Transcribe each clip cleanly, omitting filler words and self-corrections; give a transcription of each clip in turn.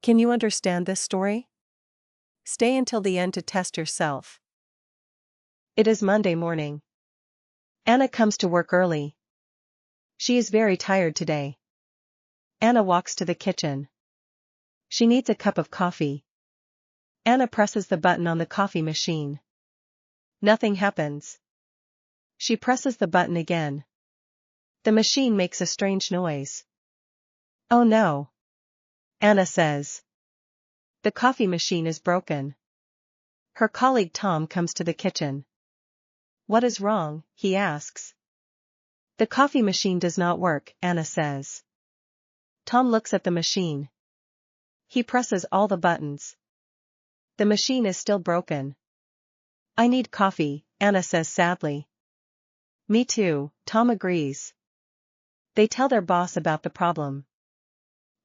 Can you understand this story? Stay until the end to test yourself. It is Monday morning. Anna comes to work early. She is very tired today. Anna walks to the kitchen. She needs a cup of coffee. Anna presses the button on the coffee machine. Nothing happens. She presses the button again. The machine makes a strange noise. Oh no! Anna says. The coffee machine is broken. Her colleague Tom comes to the kitchen. What is wrong? He asks. The coffee machine does not work, Anna says. Tom looks at the machine. He presses all the buttons. The machine is still broken. I need coffee, Anna says sadly. Me too, Tom agrees. They tell their boss about the problem.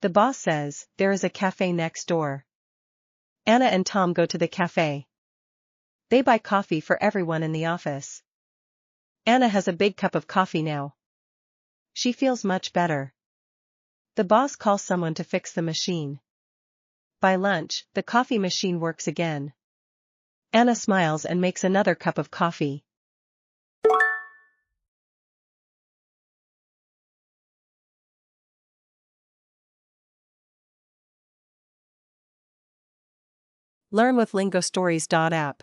The boss says, there is a cafe next door. Anna and Tom go to the cafe. They buy coffee for everyone in the office. Anna has a big cup of coffee now. She feels much better. The boss calls someone to fix the machine. By lunch, the coffee machine works again. Anna smiles and makes another cup of coffee. Learn with LingoStories.app.